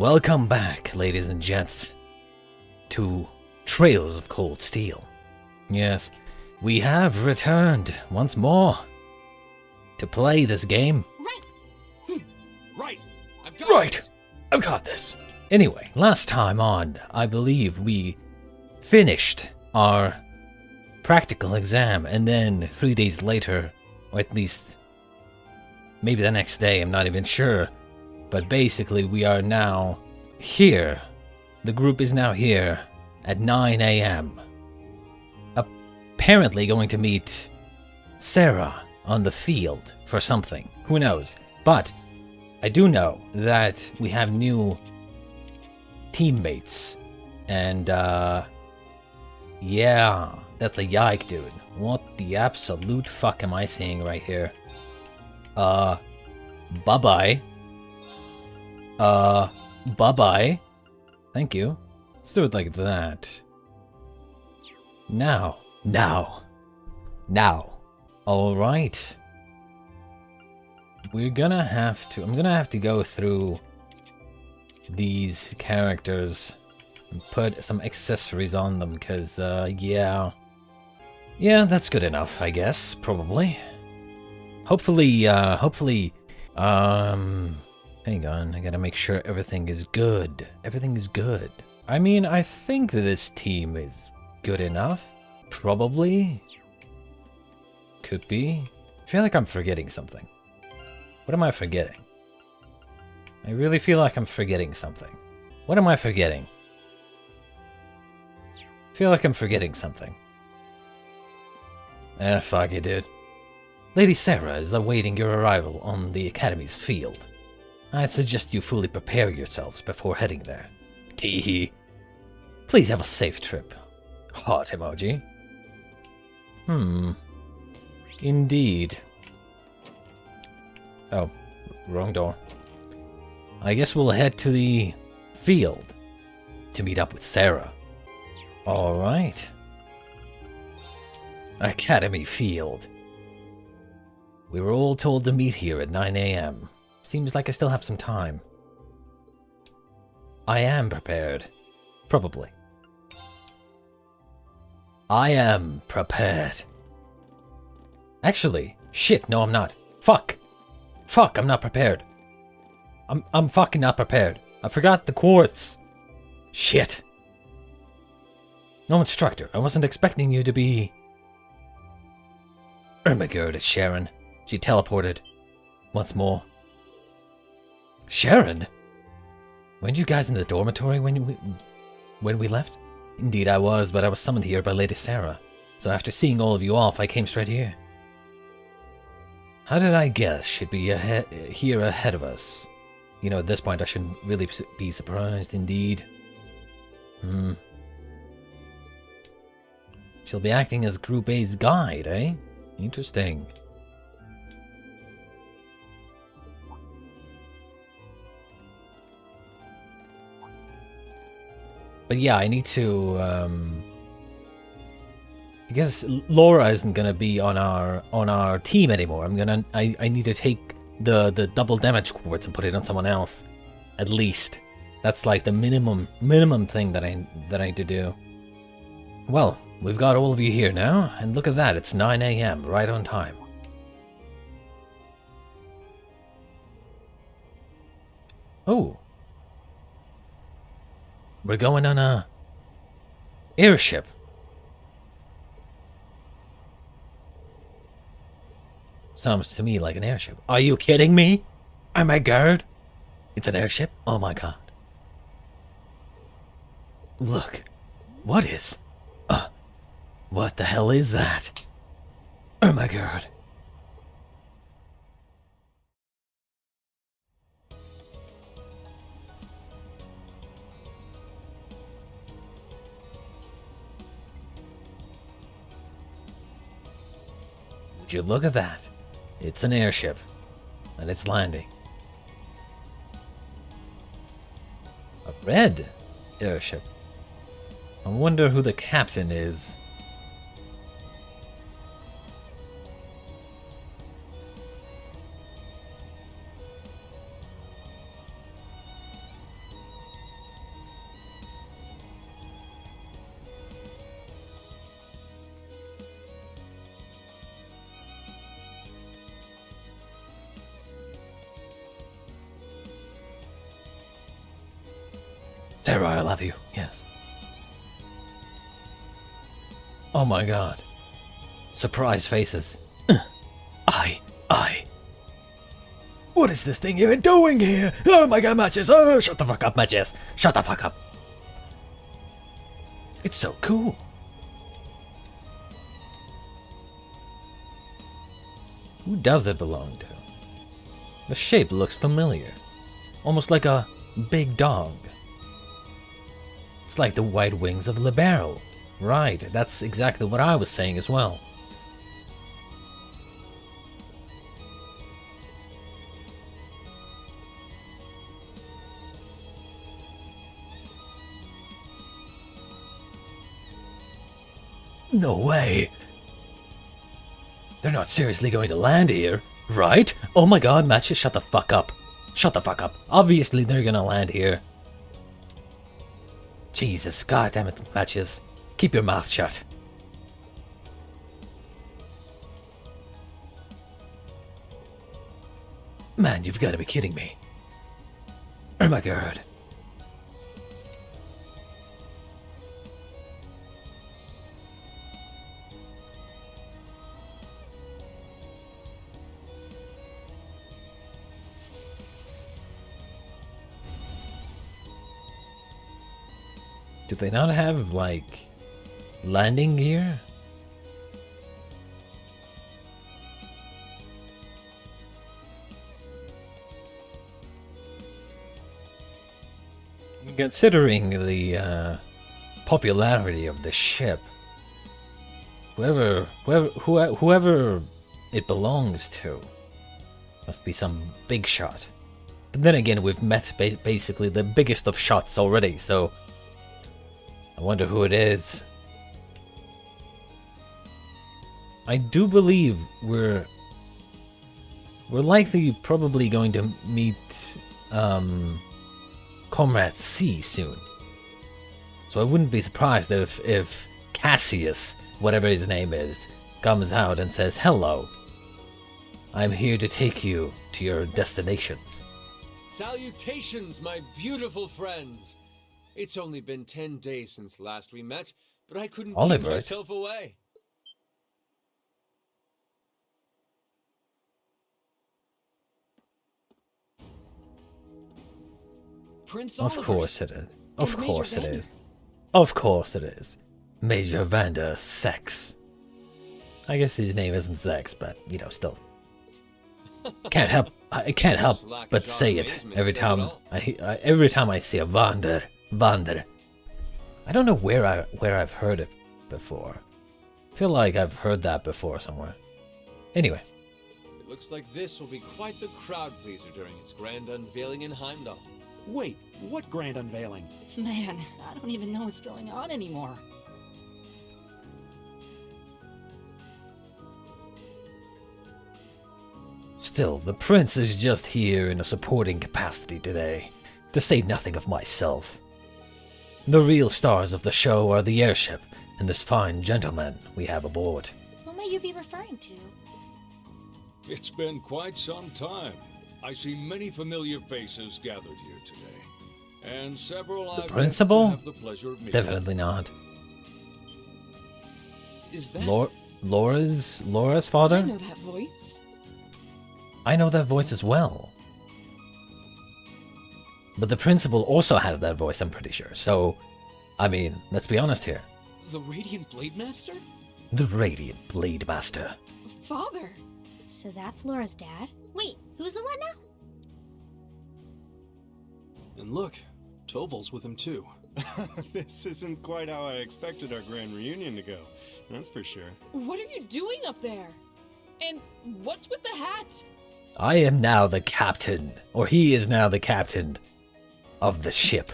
Welcome back, ladies and gents, to Trails of Cold Steel. Yes, we have returned once more to play this game. Right. I've got this. Anyway, last time on, I believe we finished our practical exam, and then 3 days later, or at least maybe the next day, I'm not even sure. But basically, we are now here. The group is now here at 9 a.m. Apparently going to meet Sarah on the field for something. Who knows? But I do know that we have new teammates. And, yeah, that's a yike, dude. What the absolute fuck am I saying right here? Bye-bye. Bye-bye. Thank you. Let's do it like that. Now. Alright. I'm gonna have to go through these characters and put some accessories on them, because, yeah. Yeah, that's good enough, I guess, probably. Hopefully, hang on, I gotta make sure everything is good. Everything is good. I mean, I think that this team is good enough. Probably. Could be. I feel like I'm forgetting something. What am I forgetting? I really feel like I'm forgetting something. What am I forgetting? I feel like I'm forgetting something. Fuck it, dude. Lady Sarah is awaiting your arrival on the Academy's field. I suggest you fully prepare yourselves before heading there. Teehee. Please have a safe trip. Heart emoji. Indeed. Oh, wrong door. I guess we'll head to the field to meet up with Sarah. Alright. Academy Field. We were all told to meet here at 9 a.m. Seems like I still have some time. I am prepared. Probably. I am prepared. Actually, shit, no I'm not. Fuck, I'm not prepared. I'm fucking not prepared. I forgot the quartz. Shit. No, instructor, I wasn't expecting you to be... Oh my god, it's Sharon. She teleported. Once more. Sharon? Weren't you guys in the dormitory when we left? Indeed I was, but I was summoned here by Lady Sarah. So after seeing all of you off, I came straight here. How did I guess she'd be here ahead of us? You know, at this point I shouldn't really be surprised, indeed. She'll be acting as Group A's guide, eh? Interesting. But yeah, I need to, I guess Laura isn't gonna be on our team anymore. I need to take the double damage quartz and put it on someone else. At least. That's like the minimum thing that I need to do. Well, we've got all of you here now, and look at that, it's 9 a.m. right on time. Oh. We're going on a airship. Sounds to me like an airship. Are you kidding me? Oh my god. It's an airship? Oh my god. Look. What is? What the hell is that? Oh my god. Would you look at that? It's an airship, and it's landing. A red airship. I wonder who the captain is. Sarah, I love you. Yes. Oh my god. Surprise faces. I. What is this thing even doing here? Oh my god, Matches! Oh, shut the fuck up, Matches! Shut the fuck up! It's so cool. Who does it belong to? The shape looks familiar. Almost like a big dog. It's like the white wings of Libero. Right, that's exactly what I was saying as well. No way! They're not seriously going to land here, right? Oh my god, Matches, shut the fuck up. Shut the fuck up. Obviously they're gonna land here. Jesus, god damn it, Matches. Keep your mouth shut. Man, you've got to be kidding me. Oh my god. Do they not have, like, landing gear? Considering the popularity of the ship, whoever it belongs to must be some big shot. But then again, we've met basically the biggest of shots already, so I wonder who it is. I do believe we're likely probably going to meet Comrade C soon. So I wouldn't be surprised if Cassius, whatever his name is, comes out and says, "Hello, I'm here to take you to your destinations." Salutations, my beautiful friends. It's only been 10 days since last we met, but I couldn't keep myself away. Prince Of Olivert. course it is. Of And course it Major is. Of course it is. Major Vander Sex. I guess his name isn't Sex, but you know, still. I can't help but say it every time I see a Vander. I don't know where I've heard it before. I feel like I've heard that before somewhere. Anyway. It looks like this will be quite the crowd pleaser during its grand unveiling in Heimdall. Wait, what grand unveiling? Man, I don't even know what's going on anymore. Still, the prince is just here in a supporting capacity today, to say nothing of myself. The real stars of the show are the airship and this fine gentleman we have aboard. Who may you be referring to? It's been quite some time. I see many familiar faces gathered here today, and several I've yet to principal? have the pleasure of meeting. Definitely not. Is that... Laura's father? I know that voice. I know that voice as well. But the principal also has that voice, I'm pretty sure. So, I mean, let's be honest here. The Radiant Blade Master? The Radiant Blade Master. Father! So that's Laura's dad? Wait, who's the one now? And look, Toval's with him too. This isn't quite how I expected our grand reunion to go, that's for sure. What are you doing up there? And what's with the hat? I am now the captain, or he is now the captain of the ship.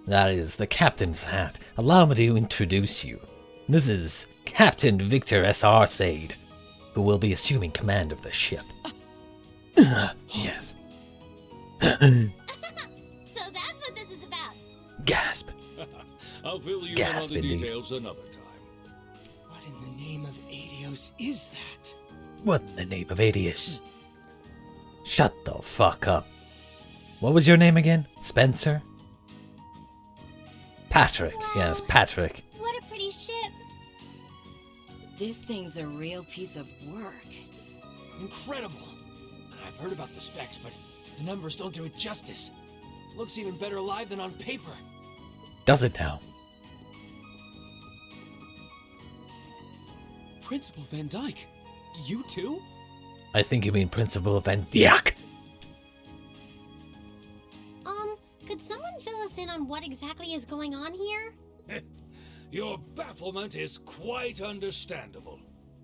That is the captain's hat. Allow me to introduce you. This is Captain Victor S.R. Sade, who will be assuming command of the ship. Yes. So that's what this is about. Gasp. I'll fill you in on Gasp, the indeed. details another time. What in the name of Adios is that? What in the name of Adius? Shut the fuck up. What was your name again? Spencer? Patrick. Wow. Yes, Patrick. What a pretty ship. This thing's a real piece of work. Incredible. And I've heard about the specs, but the numbers don't do it justice. Looks even better alive than on paper. Does it now? Principal Van Dyke, you too? I think you mean Principal Van Dyke. Could someone fill us in on what exactly is going on here? Your bafflement is quite understandable.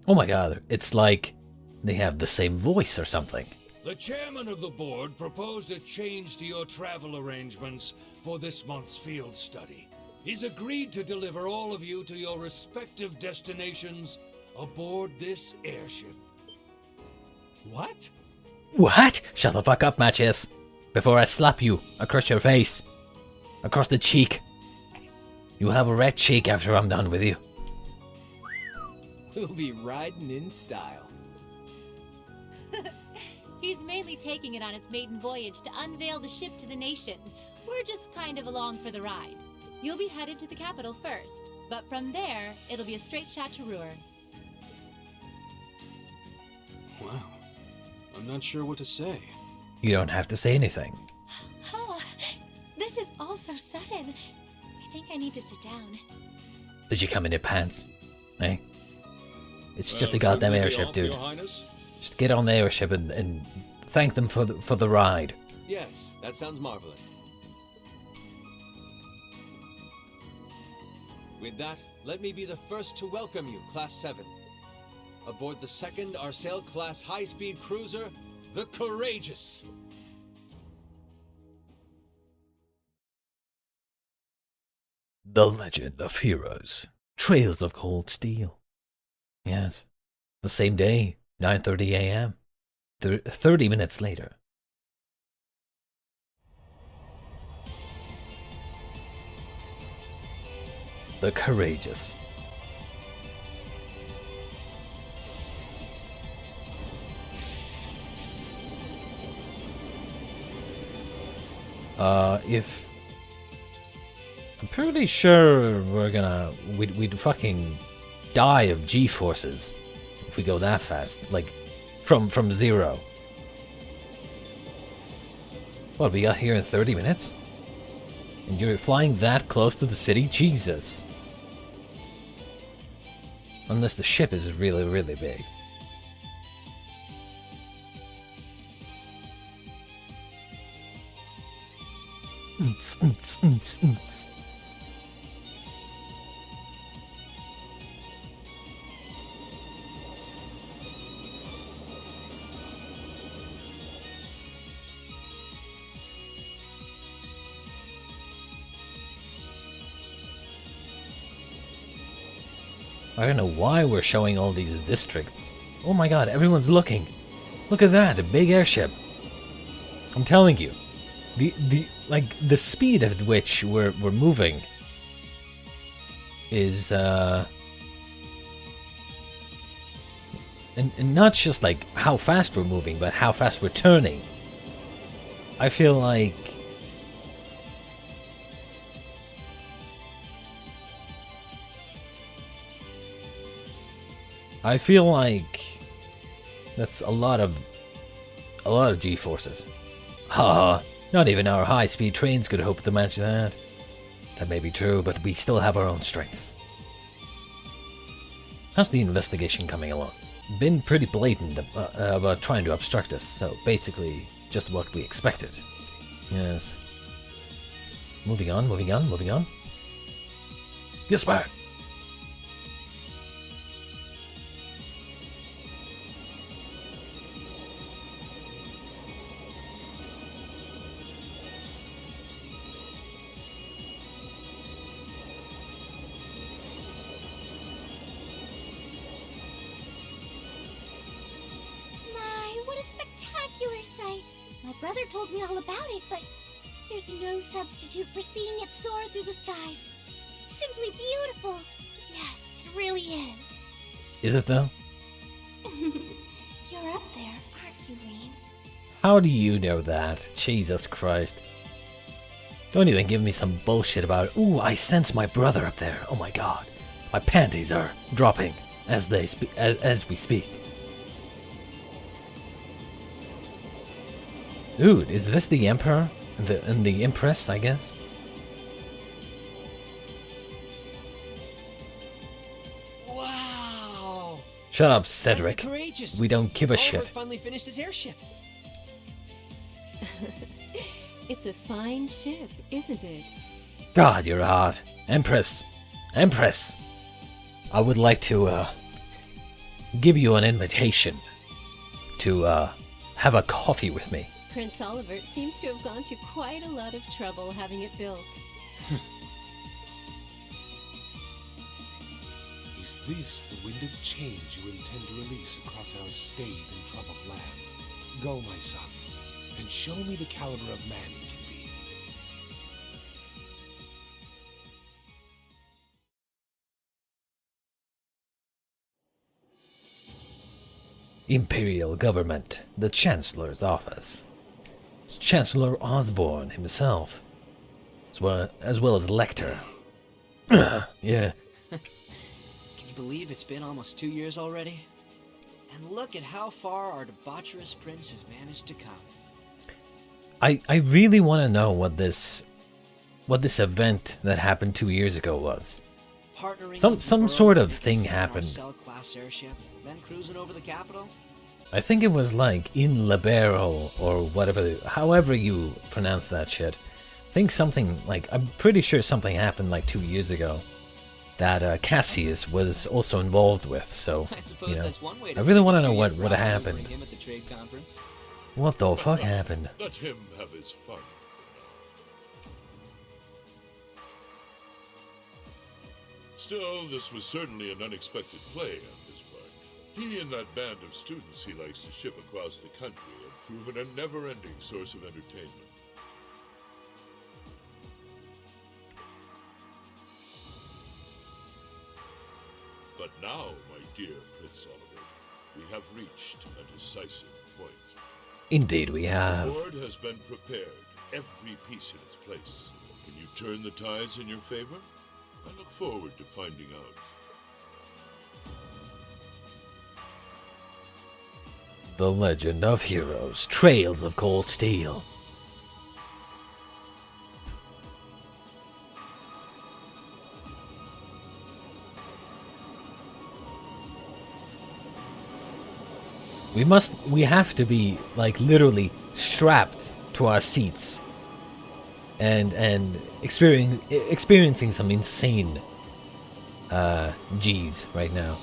Oh my god, it's like they have the same voice or something. The chairman of the board proposed a change to your travel arrangements for this month's field study. He's agreed to deliver all of you to your respective destinations aboard this airship. What? What? Shut the fuck up, Matches. Before I slap you across your face. Across the cheek. You have a red cheek after I'm done with you. We'll be riding in style. He's mainly taking it on its maiden voyage to unveil the ship to the nation. We're just kind of along for the ride. You'll be headed to the capital first, but from there, it'll be a straight shot to Roer. Wow. I'm not sure what to say. You don't have to say anything. Oh, this is all so sudden. I think I need to sit down. Did you come in your pants? Eh? It's just a Well, goddamn shouldn't we be airship, off, dude. Your Highness? Just get on the airship and thank them for the ride. Yes, that sounds marvelous. With that, let me be the first to welcome you, Class 7. Aboard the second Arsail class high-speed cruiser, the Courageous. The Legend of Heroes. Trails of Cold Steel. Yes. The same day, 9:30 a.m. 30 minutes later. The Courageous. If I'm pretty sure we'd fucking die of G-forces if we go that fast, like from zero. What, we got here in 30 minutes? And you're flying that close to the city? Jesus. Unless the ship is really, really big. I don't know why we're showing all these districts. Oh my god, everyone's looking. Look at that, a big airship. I'm telling you. The speed at which we're moving is and not just like how fast we're moving, but how fast we're turning. I feel like that's a lot of G-forces. Haha. Not even our high-speed trains could hope to match that. That may be true, but we still have our own strengths. How's the investigation coming along? Been pretty blatant about trying to obstruct us, so basically just what we expected. Yes. Moving on. Yes, sir. My brother told me all about it, but there's no substitute for seeing it soar through the skies. Simply beautiful. Yes, it really is. Is it though? You're up there, aren't you, Rain? How do you know that? Jesus Christ. Don't even give me some bullshit about, ooh, I sense my brother up there. Oh my god. My panties are dropping as we speak. Dude, is this the Emperor? And the Empress, I guess? Wow! Shut up, Cedric. We don't give a shit. Oliver finally finished his airship. It's a fine ship, isn't it? God, you're hot. Empress. Empress. I would like to, give you an invitation to, have a coffee with me. Prince Olivert seems to have gone to quite a lot of trouble having it built. Is this the wind of change you intend to release across our staid and troubled land? Go, my son, and show me the caliber of man you can be. Imperial Government, the Chancellor's office. It's Chancellor Osborne himself, as well as Lecter. Yeah. Can you believe it's been almost 2 years already? And look at how far our debaucherous prince has managed to come. I really want to know what this event that happened 2 years ago was. Some sort of thing happened. Class airship, then cruising over the capital. I think it was like in Libero or whatever, however you pronounce that shit. I think something like, I'm pretty sure something happened like 2 years ago that Cassius was also involved with. So, you know, I really want to know what happened. What the fuck happened? Let him have his fun. Still, this was certainly an unexpected play on his part. He and that band of students he likes to ship across the country have proven a never-ending source of entertainment. But now, my dear Prince Olivert, we have reached a decisive point. Indeed we have. The board has been prepared, every piece in its place. Can you turn the tides in your favor? I look forward to finding out. The Legend of Heroes, Trails of Cold Steel. We have to be, like, literally strapped to our seats and experiencing some insane G's right now.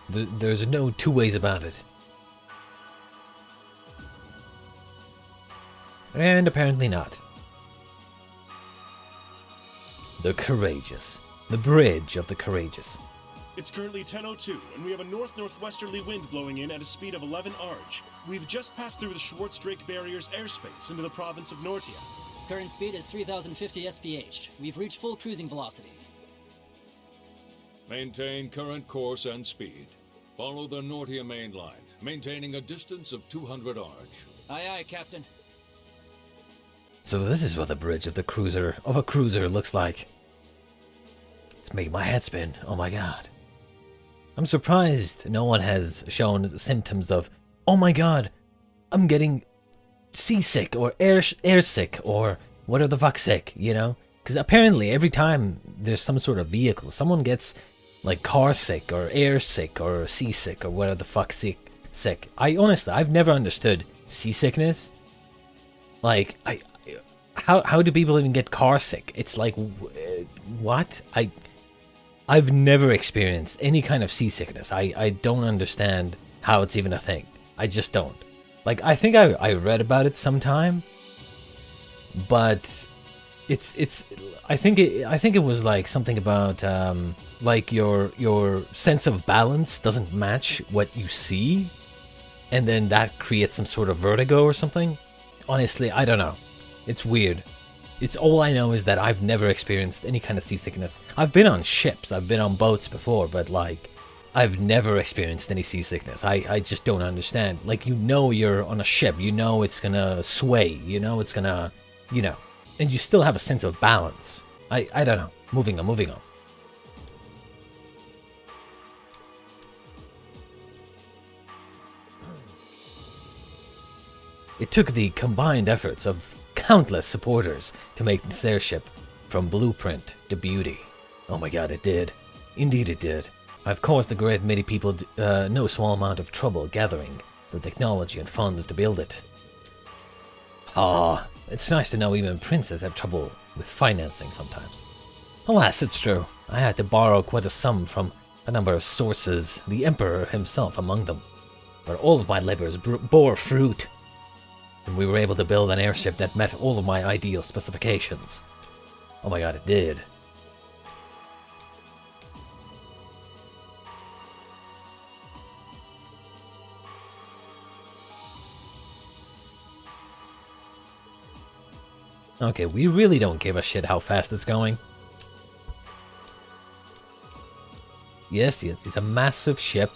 There's no two ways about it. And apparently not. The Courageous. The Bridge of the Courageous. It's currently 10:02, and we have a north-northwesterly wind blowing in at a speed of 11 arj. We've just passed through the Schwartz-Drake Barrier's airspace into the province of Nortia. Current speed is 3,050 SPH. We've reached full cruising velocity. Maintain current course and speed. Follow the Nortia main line, maintaining a distance of 200 arj. Aye, aye, Captain. So this is what the bridge of a cruiser looks like. It's making my head spin. Oh my god. I'm surprised no one has shown symptoms of, oh my god, I'm getting seasick or air sick or whatever the fuck sick, you know? Because apparently every time there's some sort of vehicle, someone gets like car sick or air sick or seasick or whatever the fuck sick. I've never understood seasickness. Like, how do people even get car sick? It's like, what? I've never experienced any kind of seasickness. I don't understand how it's even a thing. I just don't. Like, I think I read about it sometime, but I think it was like something about like your sense of balance doesn't match what you see, and then that creates some sort of vertigo or something. Honestly, I don't know. It's weird. It's all I know is that I've never experienced any kind of seasickness. I've been on ships, I've been on boats before, but like, I've never experienced any seasickness. I just don't understand. Like, you know you're on a ship, you know it's gonna sway, you know it's gonna you know, and you still have a sense of balance. I don't know. Moving on. It took the combined efforts of countless supporters to make this airship from blueprint to beauty. Oh my god, it did. Indeed it did. I've caused a great many people no small amount of trouble gathering the technology and funds to build it. Ah, it's nice to know even princes have trouble with financing sometimes. Alas, it's true. I had to borrow quite a sum from a number of sources, the Emperor himself among them. But all of my labors bore fruit, and we were able to build an airship that met all of my ideal specifications. Oh my god, it did. Okay, we really don't give a shit how fast it's going. Yes, it's a massive ship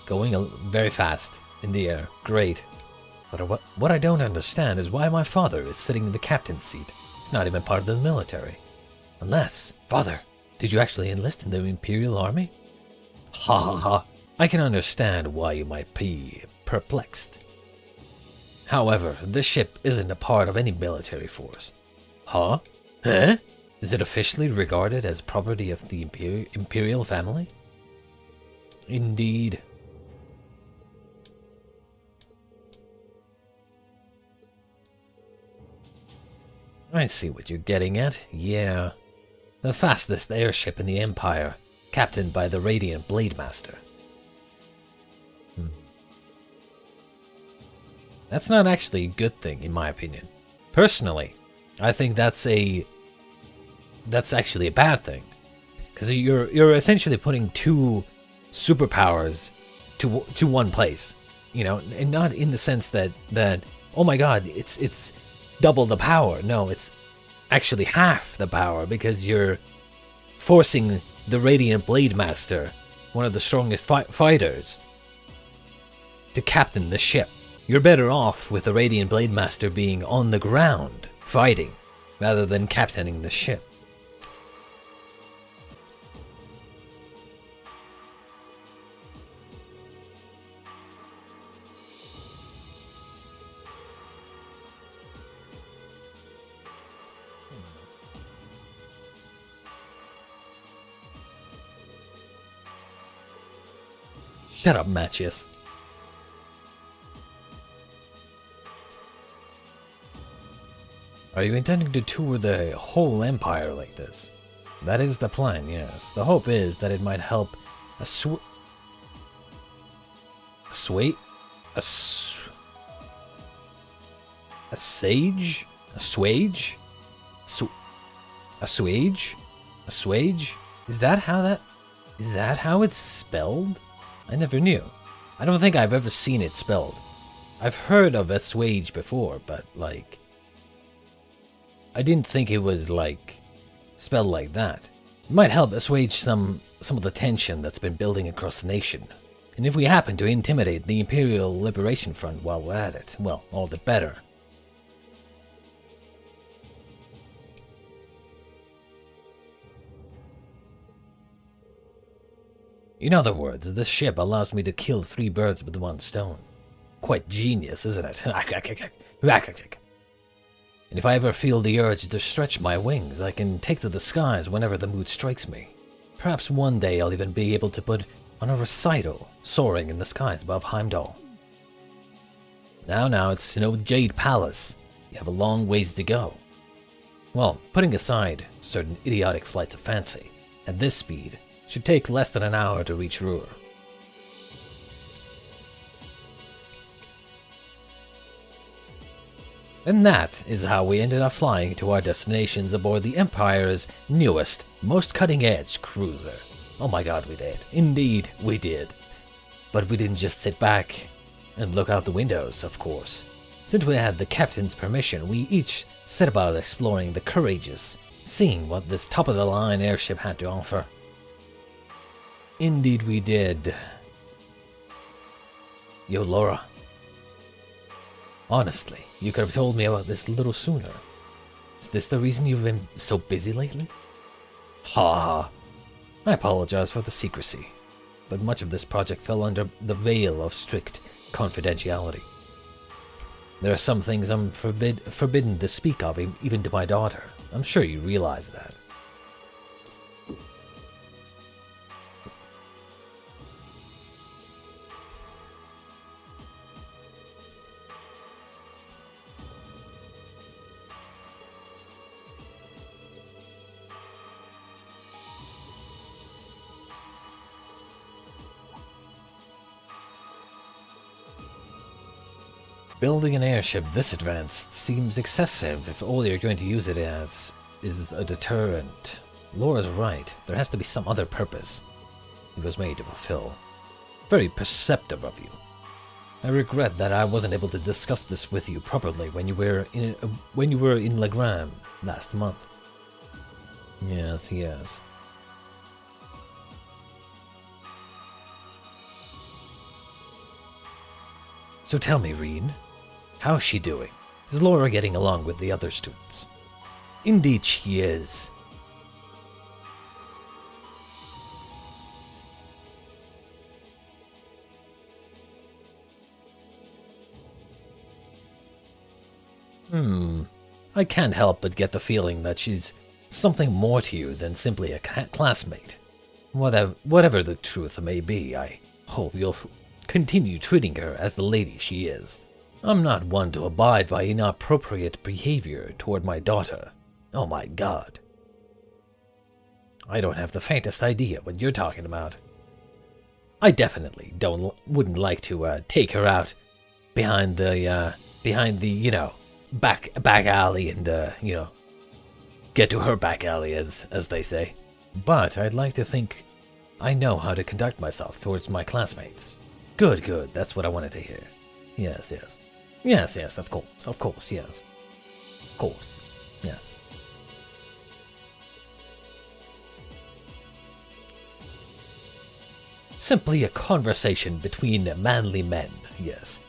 going very fast in the air. Great. But what I don't understand is why my father is sitting in the captain's seat. He's not even part of the military. Unless, father, did you actually enlist in the Imperial Army? Ha ha ha. I can understand why you might be perplexed. However, this ship isn't a part of any military force. Huh? Huh? Is it officially regarded as property of the Imperial family? Indeed. I see what you're getting at. Yeah. The fastest airship in the Empire, captained by the Radiant Blade Master. That's not actually a good thing, in my opinion. Personally, I think that's actually a bad thing, because you're essentially putting two superpowers to one place, you know, and not in the sense that oh my god, it's double the power. No, it's actually half the power, because you're forcing the Radiant Blade Master, one of the strongest fighters, to captain the ship. You're better off with the Radiant Blade Master being on the ground, fighting, rather than captaining the ship. Shut up, Matches. Are you intending to tour the whole Empire like this? That is the plan, yes. The hope is that it might help assuage? Is that how it's spelled? I never knew. I don't think I've ever seen it spelled. I've heard of assuage before, but like, I didn't think it was like spelled like that. It might help assuage some of the tension that's been building across the nation. And if we happen to intimidate the Imperial Liberation Front while we're at it, well, all the better. In other words, this ship allows me to kill 3 birds with 1 stone. Quite genius, isn't it? And if I ever feel the urge to stretch my wings, I can take to the skies whenever the mood strikes me. Perhaps one day I'll even be able to put on a recital, soaring in the skies above Heimdall. Now, it's no Jade Palace. You have a long ways to go. Well, putting aside certain idiotic flights of fancy, at this speed, it should take less than an hour to reach Roer. And that is how we ended up flying to our destinations aboard the Empire's newest, most cutting-edge cruiser. Oh my god, we did. Indeed, we did. But we didn't just sit back and look out the windows, of course. Since we had the captain's permission, we each set about exploring the courageous, seeing what this top-of-the-line airship had to offer. Indeed we did. Yo, Laura. Honestly, You could have told me about this a little sooner. Is this the reason you've been so busy lately? Ha ha. I apologize for the secrecy, but much of this project fell under the veil of strict confidentiality. There are some things I'm forbidden to speak of, even to my daughter. I'm sure you realize that. Building an airship this advanced seems excessive if all you're going to use it as is a deterrent. Laura's right. There has to be some other purpose it was made to fulfill. Very perceptive of you. I regret that I wasn't able to discuss this with you properly when you were in Legram last month. Yes, yes. So tell me, Reen, how's she doing? Is Laura getting along with the other students? Indeed she is. I can't help but get the feeling that she's something more to you than simply a classmate. Whatever the truth may be, I hope you'll continue treating her as the lady she is. I'm not one to abide by inappropriate behavior toward my daughter. Oh my god. I don't have the faintest idea what you're talking about. I definitely wouldn't like to take her out behind the you know, back alley and you know, get to her back alley as they say. But I'd like to think I know how to conduct myself towards my classmates. Good, that's what I wanted to hear. Yes, of course, yes. Of course, yes. Simply a conversation between manly men, yes.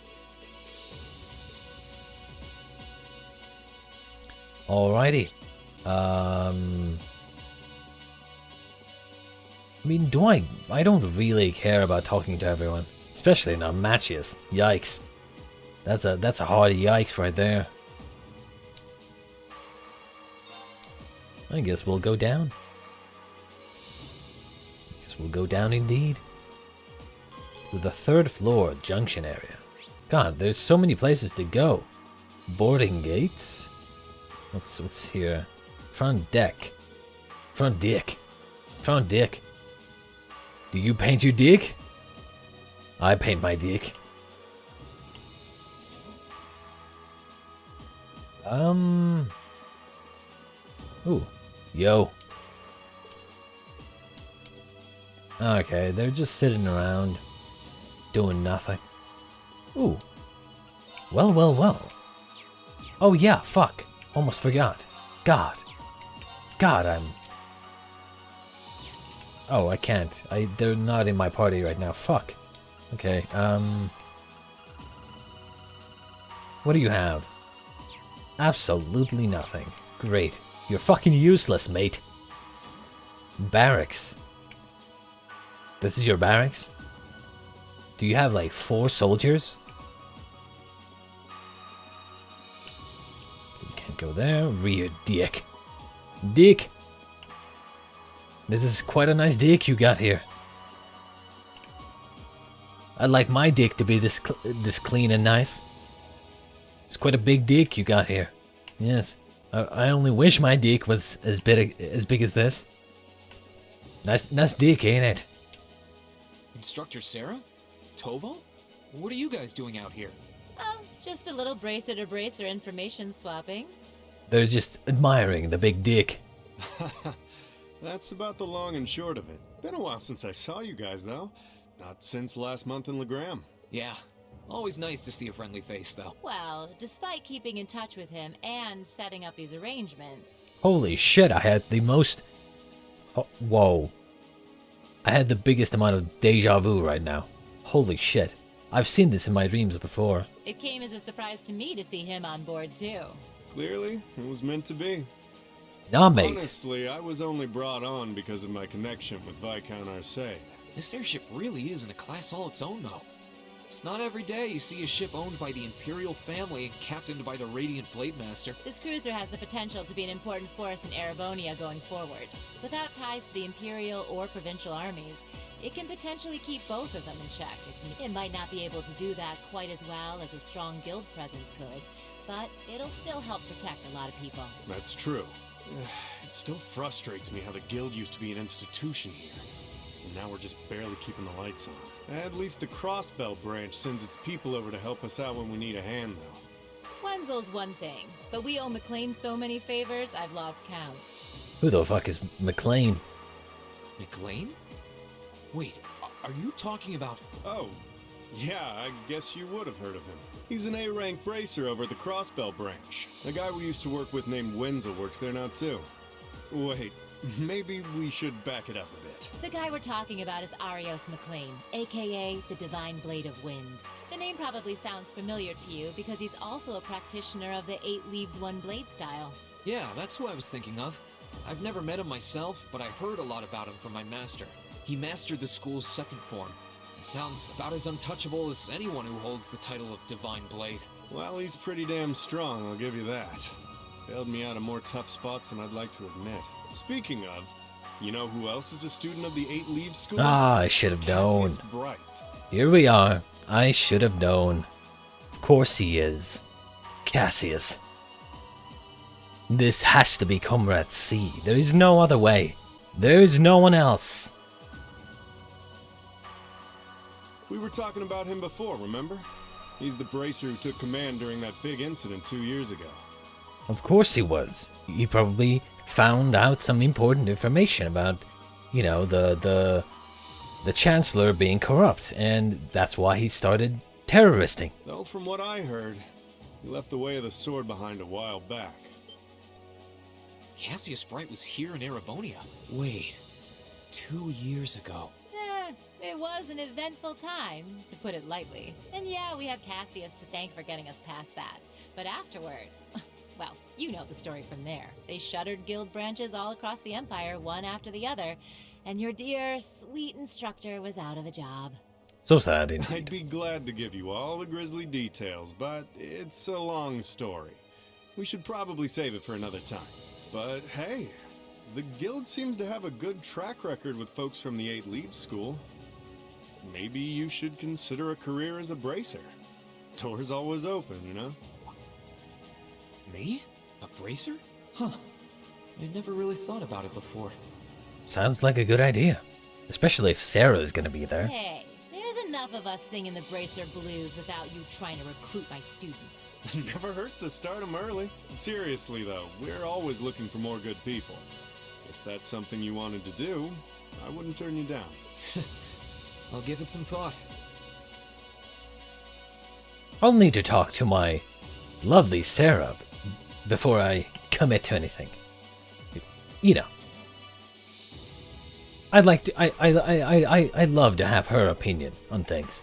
Alrighty. I mean, I don't really care about talking to everyone. Especially not matches. Yikes. That's a hard yikes right there. I guess we'll go down. Indeed. To the 3rd floor junction area. God, there's so many places to go. Boarding gates. What's here? Front deck. Front dick. Do you paint your dick? I paint my dick. Ooh. Yo. Okay, they're just sitting around, doing nothing. Ooh. Well. Oh yeah, fuck. Almost forgot. God, Oh, I can't. They're not in my party right now. Fuck. Okay, what do you have? Absolutely nothing. Great. You're fucking useless, mate. Barracks. This is your barracks? Do you have like 4 soldiers? You can't go there. Rear dick. Dick! This is quite a nice dick you got here. I'd like my dick to be this clean and nice. It's quite a big dick you got here. Yes. I only wish my dick was as big as this. Nice dick, ain't it? Instructor Sarah? Toval? What are you guys doing out here? Oh, just a little bracer-to-bracer information swapping. They're just admiring the big dick. That's about the long and short of it. Been a while since I saw you guys, though. Not since last month in Legram. Yeah. Always nice to see a friendly face, though. Well, despite keeping in touch with him and setting up these arrangements... Holy shit, I had the most... Oh, whoa. I had the biggest amount of deja vu right now. Holy shit. I've seen this in my dreams before. It came as a surprise to me to see him on board, too. Clearly, it was meant to be. Nah, mate. Honestly, I was only brought on because of my connection with Viscount Arcade. This airship really is in a class all its own, though. It's not every day you see a ship owned by the Imperial family and captained by the Radiant Blade Master. This cruiser has the potential to be an important force in Erebonia going forward. Without ties to the Imperial or Provincial armies, it can potentially keep both of them in check. It might not be able to do that quite as well as a strong guild presence could, but it'll still help protect a lot of people. That's true. It still frustrates me how the guild used to be an institution here. And now we're just barely keeping the lights on. At least the Crossbell branch sends its people over to help us out when we need a hand, though. Wenzel's one thing, but we owe McLean so many favors, I've lost count. Who the fuck is McLean? McLean? Wait, are you talking about... Oh, yeah, I guess you would have heard of him. He's an A-rank bracer over at the Crossbell branch. A guy we used to work with named Wenzel works there now, too. Wait, maybe we should back it up a bit. The guy we're talking about is Arios McLean, aka the Divine Blade of Wind. The name probably sounds familiar to you because he's also a practitioner of the 8 Leaves 1 Blade style. Yeah, that's who I was thinking of. I've never met him myself, but I heard a lot about him from my master. He mastered the school's second form. It sounds about as untouchable as anyone who holds the title of Divine Blade. Well, he's pretty damn strong, I'll give you that. Bailed me out of more tough spots than I'd like to admit. Speaking of, you know who else is a student of the 8 Leaves School? Ah, I should have known. Cassius Bright. Here we are. I should have known. Of course he is. Cassius. This has to be Comrade C. There's no other way. There's no one else. We were talking about him before, remember? He's the bracer who took command during that big incident 2 years ago. Of course he was. He probably found out some important information about, you know, the Chancellor being corrupt, and that's why he started terroristing. Though from what I heard, he left the way of the sword behind a while back. Cassius Bright was here in Erebonia. Wait, 2 years ago. It was an eventful time, to put it lightly. And yeah, we have Cassius to thank for getting us past that. But afterward, well, you know the story from there. They shuttered guild branches all across the Empire, one after the other, and your dear, sweet instructor was out of a job. So sad indeed. I'd be glad to give you all the grisly details, but it's a long story. We should probably save it for another time. But hey, the guild seems to have a good track record with folks from the 8 Leaves School. Maybe you should consider a career as a bracer. Door's always open, you know? Me? A bracer? Huh. I never really thought about it before. Sounds like a good idea. Especially if Sarah's gonna be there. Hey, there's enough of us singing the bracer blues without you trying to recruit my students. Never hurts to start them early. Seriously though, we're always looking for more good people. If that's something you wanted to do, I wouldn't turn you down. I'll give it some thought. I'll need to talk to my lovely Sarah before I commit to anything. You know. I'd love to have her opinion on things.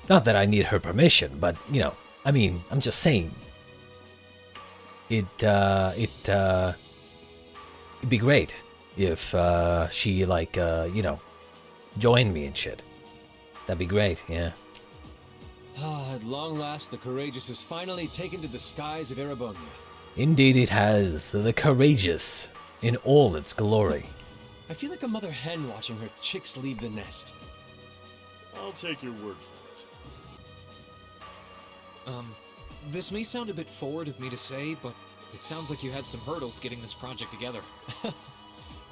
Not that I need her permission, but you know, I mean, I'm just saying. It'd be great if she like you know, joined me and shit. That'd be great, yeah. At long last, the Courageous has finally taken to the skies of Erebonia. Indeed it has, the Courageous, in all its glory. I feel like a mother hen watching her chicks leave the nest. I'll take your word for it. This may sound a bit forward of me to say, but it sounds like you had some hurdles getting this project together.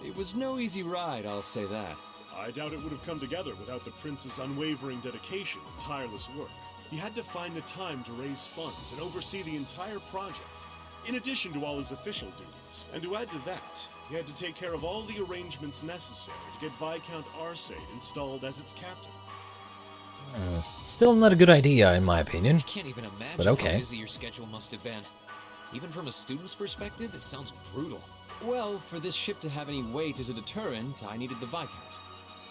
It was no easy ride, I'll say that. I doubt it would have come together without the Prince's unwavering dedication and tireless work. He had to find the time to raise funds and oversee the entire project, in addition to all his official duties. And to add to that, he had to take care of all the arrangements necessary to get Viscount Arcade installed as its captain. Still not a good idea, in my opinion. I can't even imagine but okay. how busy your schedule must have been. Even from a student's perspective, it sounds brutal. Well, for this ship to have any weight as a deterrent, I needed the Viscount.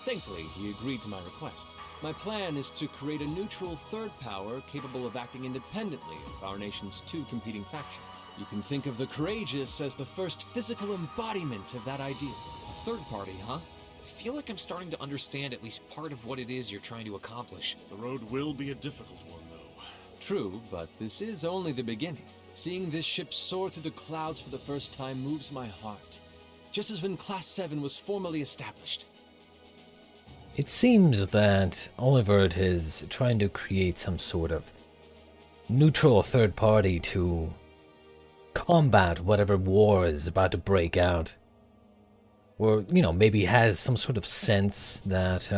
Thankfully, he agreed to my request. My plan is to create a neutral third power capable of acting independently of our nation's two competing factions. You can think of the courageous as the first physical embodiment of that ideal. A third party, huh? I feel like I'm starting to understand at least part of what it is you're trying to accomplish. The road will be a difficult one, though. True, but this is only the beginning. Seeing this ship soar through the clouds for the first time moves my heart, just as when Class 7 was formally established. It seems that Olivert is trying to create some sort of neutral third party to combat whatever war is about to break out. Or, you know, maybe has some sort of sense that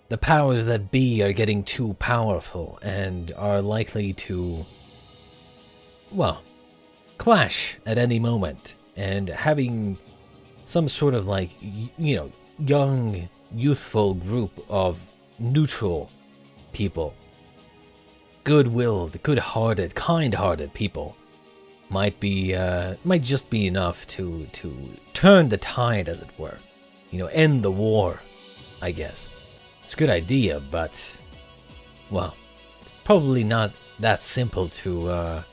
the powers that be are getting too powerful and are likely to, well, clash at any moment. And having some sort of, like, you know, young, youthful group of neutral people, good-willed, good-hearted, kind-hearted people might just be enough to turn the tide, as it were. You know, end the war, I guess. It's a good idea, but, well, probably not that simple to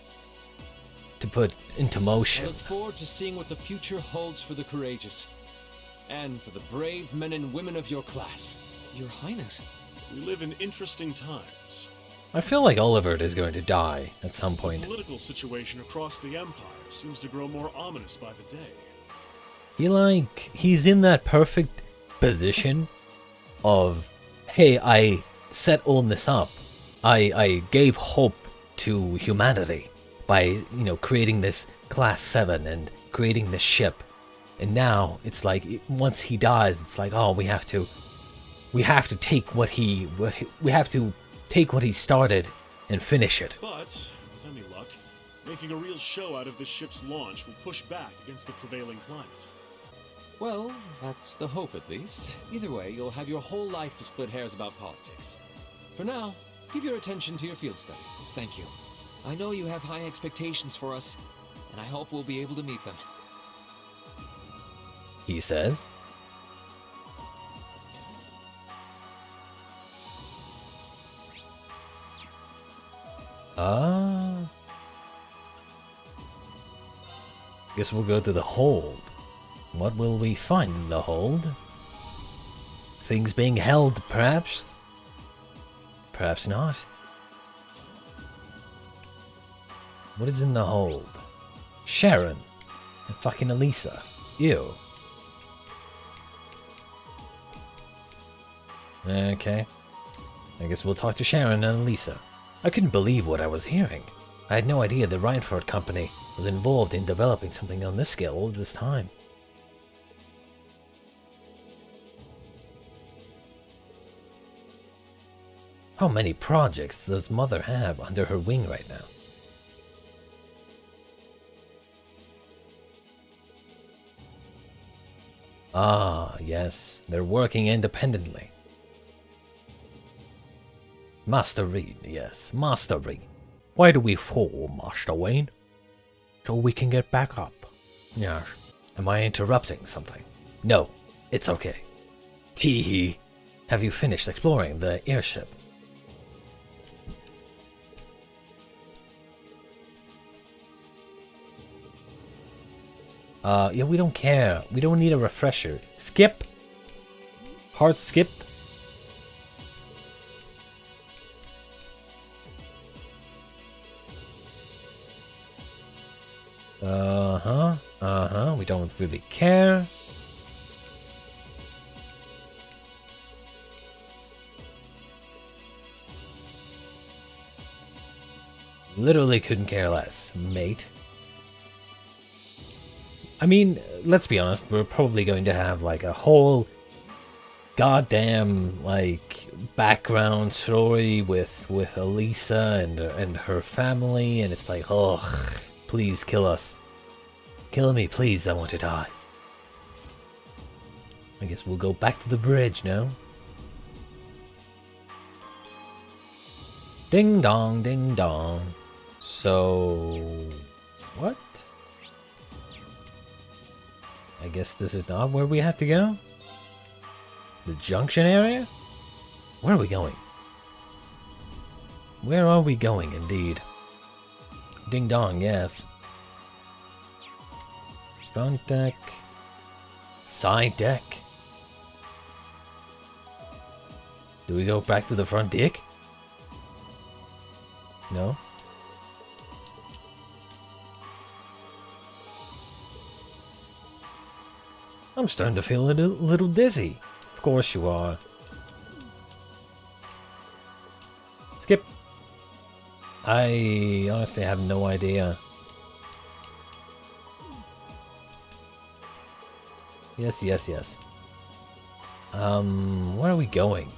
put into motion. I look forward to seeing what the future holds for the courageous. And for the brave men and women of your class. Your Highness. We live in interesting times. I feel like Olivert is going to die at some point. The political situation across the Empire seems to grow more ominous by the day. He's in that perfect position of, hey, I set all this up. I gave hope to humanity by, you know, creating this Class 7 and creating this ship. And now it's like, once he dies, it's like, oh, we have to take what he started and finish it. But with any luck, making a real show out of this ship's launch will push back against the prevailing climate. Well, that's the hope at least. Either way, you'll have your whole life to split hairs about politics. For now, give your attention to your field study. Thank you. I know you have high expectations for us, and I hope we'll be able to meet them. He says. Guess we'll go to the hold. What will we find in the hold? Things being held, perhaps? Perhaps not. What is in the hold? Sharon and fucking Alisa. Ew. Okay. I guess we'll talk to Sharon and Alisa. I couldn't believe what I was hearing. I had no idea the Reinhardt Company was involved in developing something on this scale all this time. How many projects does Mother have under her wing right now? Ah, yes, they're working independently. Master Reed, yes, Master Reed. Why do we fall, Master Wayne? So we can get back up. Yes. Am I interrupting something? No, it's okay. Teehee. Have you finished exploring the airship? Yeah, we don't care. We don't need a refresher. Skip. Hard skip. We don't really care. Literally couldn't care less, mate. I mean, let's be honest, we're probably going to have like a whole goddamn like background story with Alisa and her family, and it's like, oh, please kill us. Kill me, please, I want to die. I guess we'll go back to the bridge now. Ding dong, ding dong. So, what? I guess this is not where we have to go? The junction area? Where are we going? Where are we going, indeed? Ding dong, yes. Front deck. Side deck. Do we go back to the front deck? No? I'm starting to feel a little dizzy. Of course you are. Skip. I honestly have no idea. Yes, yes, yes. Where are we going?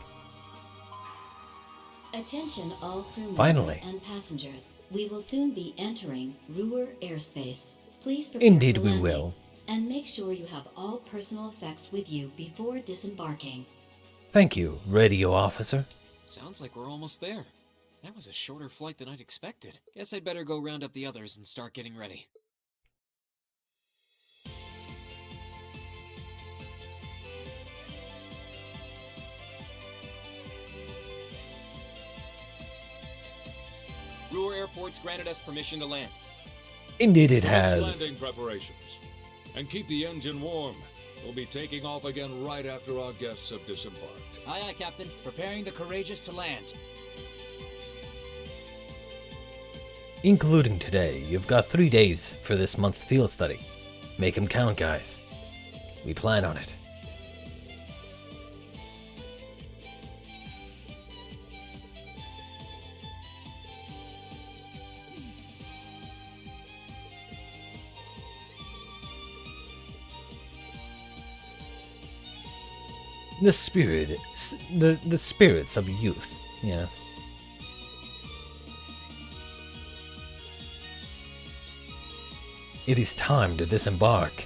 Attention all crew members Finally. and passengers. We will soon be entering Roer airspace. Please prepare Indeed for we landing, will. and make sure you have all personal effects with you before disembarking. Thank you, radio officer. Sounds like we're almost there. That was a shorter flight than I'd expected. Guess I'd better go round up the others and start getting ready. Roer Airport's granted us permission to land. Indeed it Commence has. landing preparations. And keep the engine warm. We'll be taking off again right after our guests have disembarked. Aye, aye, Captain. Preparing the Courageous to land. Including today, you've got 3 days for this month's field study. Make 'em count, guys. We plan on it. The spirits of youth, yes. It is time to disembark.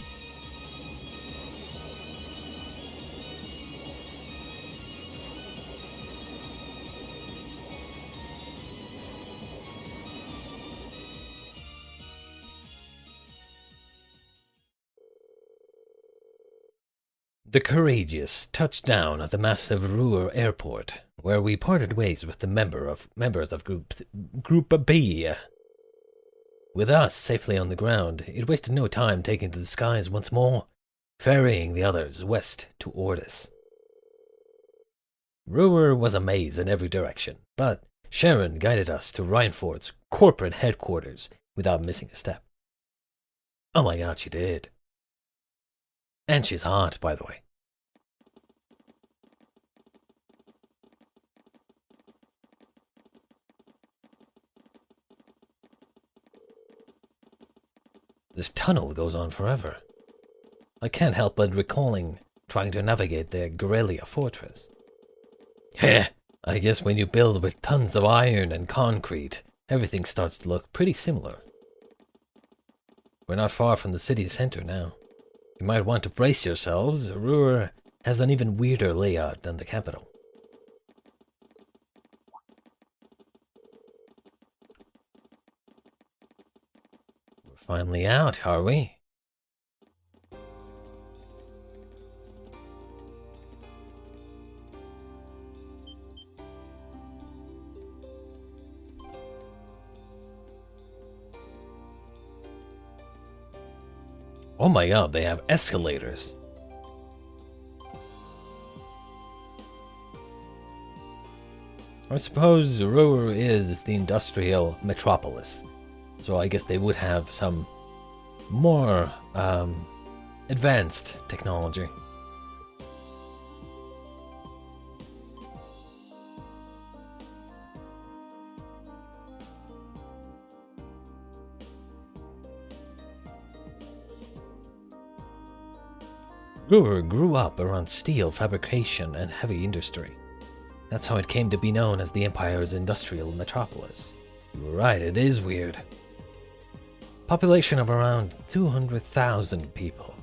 The Courageous touched down at the massive Roer airport, where we parted ways with the members of Group B. With us safely on the ground, it wasted no time taking to the skies once more, ferrying the others west to Ordis. Roer was a maze in every direction, but Sharon guided us to Reinford's corporate headquarters without missing a step. Oh my god, she did. And she's hot, by the way. This tunnel goes on forever. I can't help but recalling trying to navigate the Guerrilla fortress. Heh, I guess when you build with tons of iron and concrete, everything starts to look pretty similar. We're not far from the city center now. You might want to brace yourselves. Roer has an even weirder layout than the capital. We're finally out, are we? Oh my god, they have escalators. I suppose Roer is the industrial metropolis, so I guess they would have some more advanced technology. Roer grew up around steel fabrication and heavy industry. That's how it came to be known as the Empire's industrial metropolis. You were right, it is weird. Population of around 200,000 people.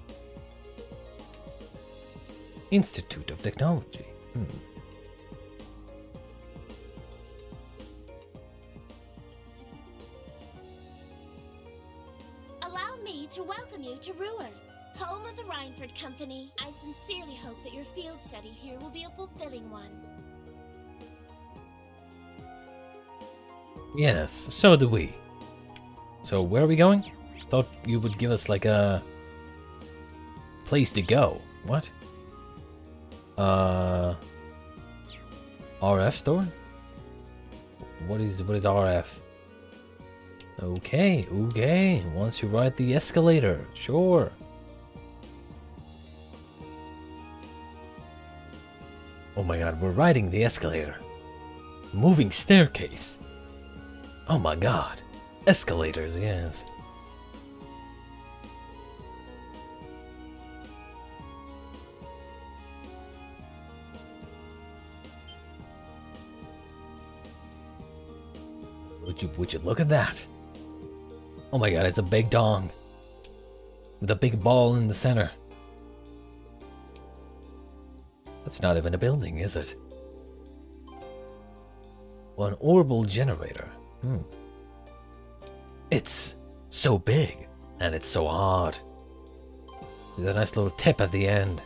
Institute of Technology. Allow me to welcome you to Roer, home of the Reinford Company. I sincerely hope that your field study here will be a fulfilling one. Yes, so do we. So where are we going? Thought you would give us like a place to go. What? RF store? What is RF? Okay, okay. Once you ride the escalator, sure. Oh my god, we're riding the escalator. Moving staircase. Oh my god. Escalators, yes. Would you look at that? Oh my god, it's a big dong. With a big ball in the center. That's not even a building, is it? Well, an orbital generator. It's so big, and it's so hard. There's a nice little tip at the end.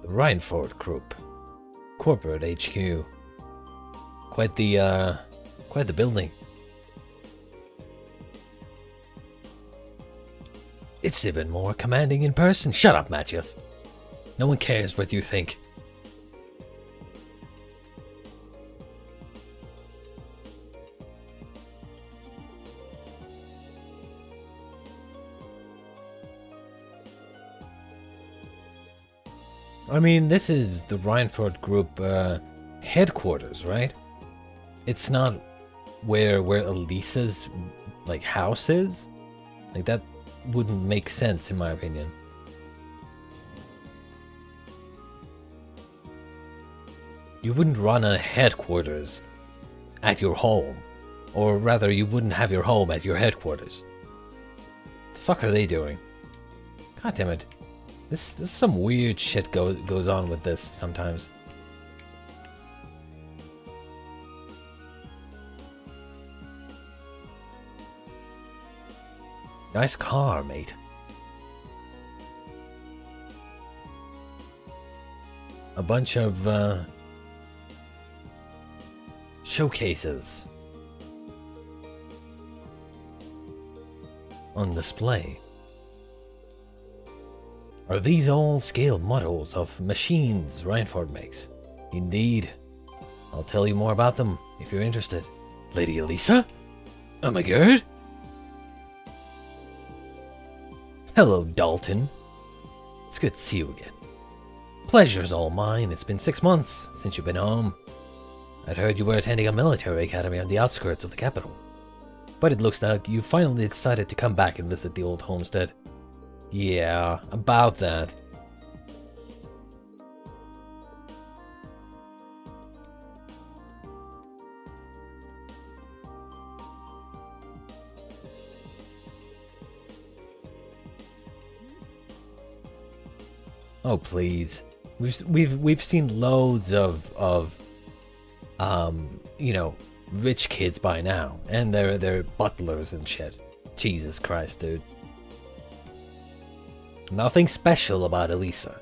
The Reinford Group. Corporate HQ. Quite the building. It's even more commanding in person. Shut up, Matthias. No one cares what you think. I mean, this is the Reinford Group headquarters, right? It's not where Alisa's like house is. Like that wouldn't make sense in my opinion. You wouldn't run a headquarters at your home, or rather, you wouldn't have your home at your headquarters. The fuck are they doing? God damn it! This some weird shit goes on with this sometimes. Nice car, mate. A bunch of showcases on display. Are these all scale models of machines Reinford makes? Indeed. I'll tell you more about them if you're interested. Lady Alisa? Oh my god? Hello, Dalton. It's good to see you again. Pleasure's all mine. It's been 6 months since you've been home. I'd heard you were attending a military academy on the outskirts of the capital. But it looks like you finally decided to come back and visit the old homestead. Yeah, about that. Oh please, we've seen loads of you know, rich kids by now, and they're butlers and shit. Jesus Christ, dude. Nothing special about Alisa.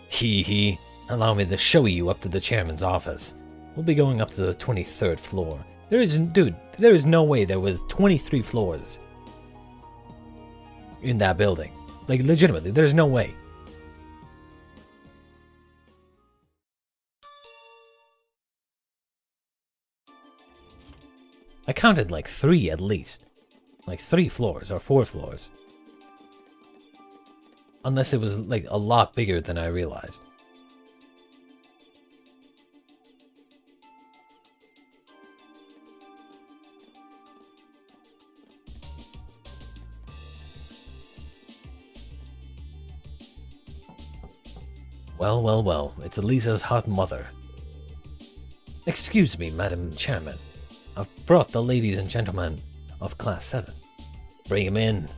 Hee. Allow me to show you up to the chairman's office. We'll be going up to the 23rd floor. There is no way there was 23 floors in that building. Like, legitimately, there's no way. I counted like 3 at least. Like 3 floors or 4 floors. Unless it was like a lot bigger than I realized. Well, it's Elisa's hot mother. Excuse me, Madam Chairman. I've brought the ladies and gentlemen of Class 7. Bring him in.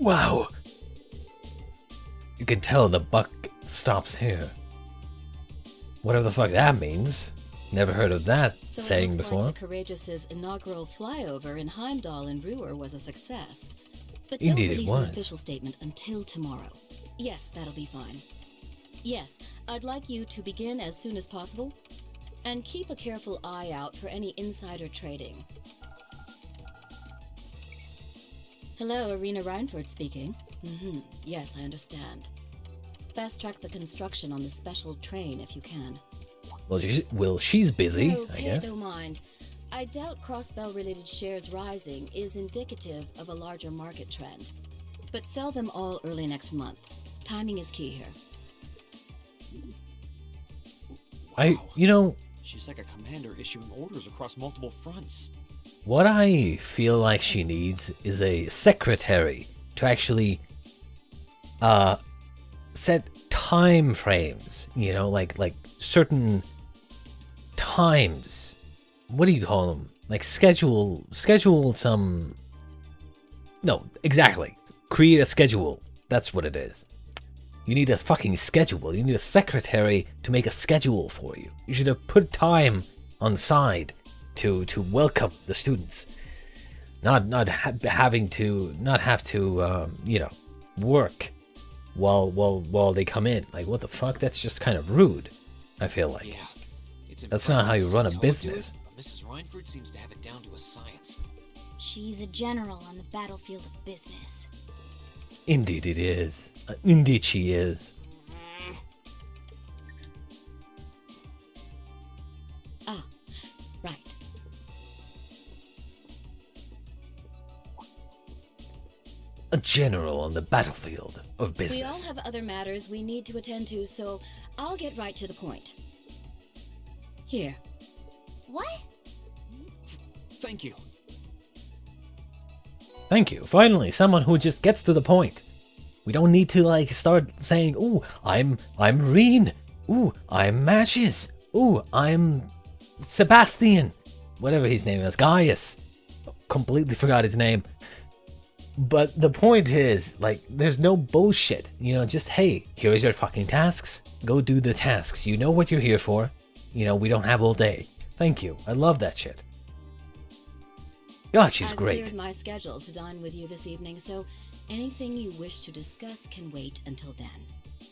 Wow. You can tell the buck stops here. Whatever the fuck that means. Never heard of that So saying it looks before. like the Courageous's inaugural flyover in Heimdall and Roer was a success. But Indeed don't it release was. an official statement until tomorrow. Yes, that'll be fine. Yes, I'd like you to begin as soon as possible. And keep a careful eye out for any insider trading. Hello, Irina Reinford speaking. Yes, I understand. Fast-track the construction on the special train if you can. Well, she's busy, No, I pay guess. no mind. I doubt Crossbell-related shares rising is indicative of a larger market trend. But sell them all early next month. Timing is key here. You know, She's like a commander issuing orders across multiple fronts. what I feel like she needs is a secretary to actually set time frames, you know, like certain times. What do you call them? Like schedule some. No, exactly. Create a schedule. That's what it is. You need a fucking schedule. You need a secretary to make a schedule for you. You should have put time on the side to welcome the students. Not have to you know, work while they come in. Like, what the fuck? That's just kind of rude, I feel like. Yeah, it's That's not how you impressive run a to see Toad do business. it, but Mrs. Reinford seems to have it down to a science. She's a general on the battlefield of business. Indeed it is. Indeed she is. Ah, right. A general on the battlefield of business. We all have other matters we need to attend to, so I'll get right to the point. Here. What? Thank you. Thank you. Finally, someone who just gets to the point. We don't need to like start saying, "Ooh, I'm Reen. Ooh, I'm Matches. Ooh, I'm Sebastian." Whatever his name is, Gaius. Completely forgot his name. But the point is, like, there's no bullshit. You know, just, hey, here's your fucking tasks. Go do the tasks. You know what you're here for. You know, we don't have all day. Thank you. I love that shit. God, she's I've great. cleared my schedule to dine with you this evening, so anything you wish to discuss can wait until then.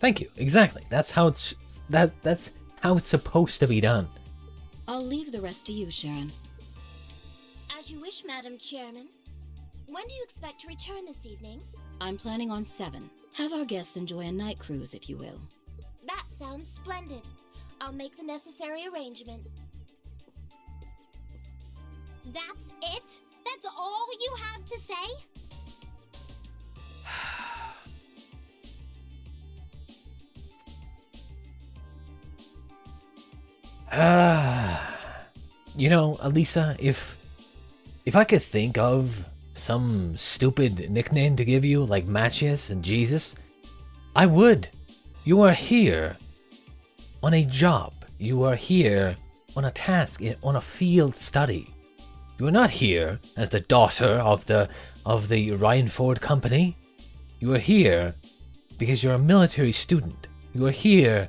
Thank you. Exactly. That's how it's supposed to be done. I'll leave the rest to you, Sharon. As you wish, Madam Chairman. When do you expect to return this evening? I'm planning on 7. Have our guests enjoy a night cruise, if you will. That sounds splendid. I'll make the necessary arrangements. That's it? That's all you have to say? You know, Alisa, if I could think of some stupid nickname to give you, like Matches and Jesus, I would. You are here on a job. You are here on a task, on a field study. You are not here as the daughter of the Reinford company. You are here because you're a military student. You are here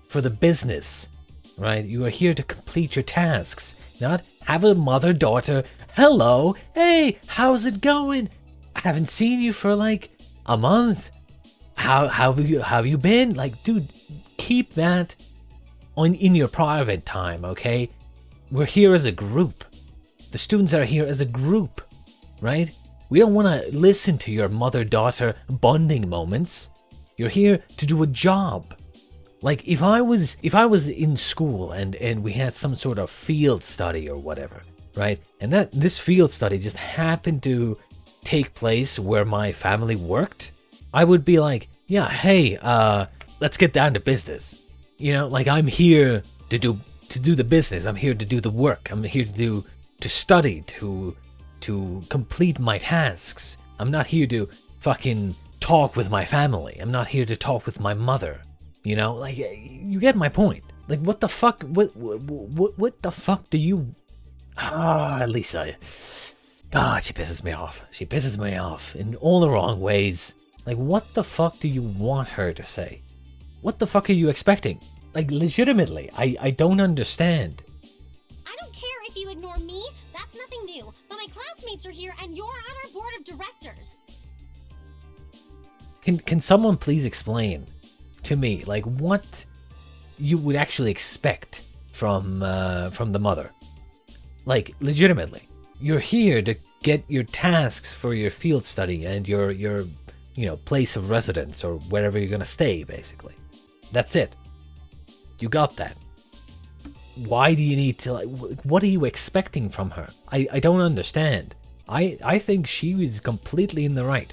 for the business, right? You are here to complete your tasks, not have a mother-daughter. Hello, hey, how's it going? I haven't seen you for like a month. How have you been? Like, dude, keep that in your private time, okay? We're here as a group. The students are here as a group, right? We don't want to listen to your mother-daughter bonding moments. You're here to do a job. Like, if I was in school and we had some sort of field study or whatever, right? And this field study just happened to take place where my family worked, I would be like, yeah, hey, let's get down to business. You know, like, I'm here to do the business. I'm here to do the work. I'm here to study, to complete my tasks. I'm not here to fucking talk with my family. I'm not here to talk with my mother. You know, like, you get my point. Like, what the fuck? What the fuck do you? Alisa. God, she pisses me off. She pisses me off in all the wrong ways. Like, what the fuck do you want her to say? What the fuck are you expecting? Like, legitimately, I don't understand. I don't care if you ignore me, that's nothing new. But my classmates are here and you're on our board of directors. Can someone please explain to me, like, what you would actually expect from the mother? Like, legitimately, you're here to get your tasks for your field study and your place of residence or wherever you're gonna stay, basically. That's it. You got that. Why do you need to, like, what are you expecting from her? I don't understand. I think she was completely in the right.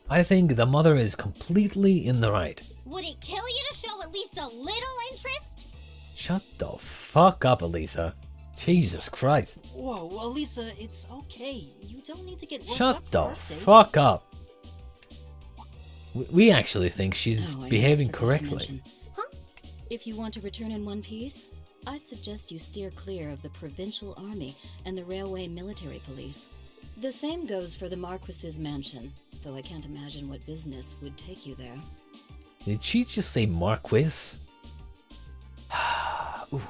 I think the mother is completely in the right. Would it kill you to show at least a little interest? Shut the fuck up, Alisa. Jesus Christ. Whoa, Alisa, it's okay. You don't need to get worked Shut up the for our sake. fuck up. We actually think she's Oh, I behaving almost forgot to correctly. mention. If you want to return in one piece, I'd suggest you steer clear of the Provincial Army and the Railway Military Police. The same goes for the Marquis's mansion, though I can't imagine what business would take you there. Did she just say Marquis? Ooh.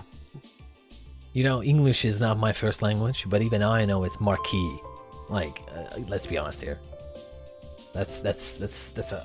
You know, English is not my first language, but even I know it's Marquis. Like, let's be honest here. That's a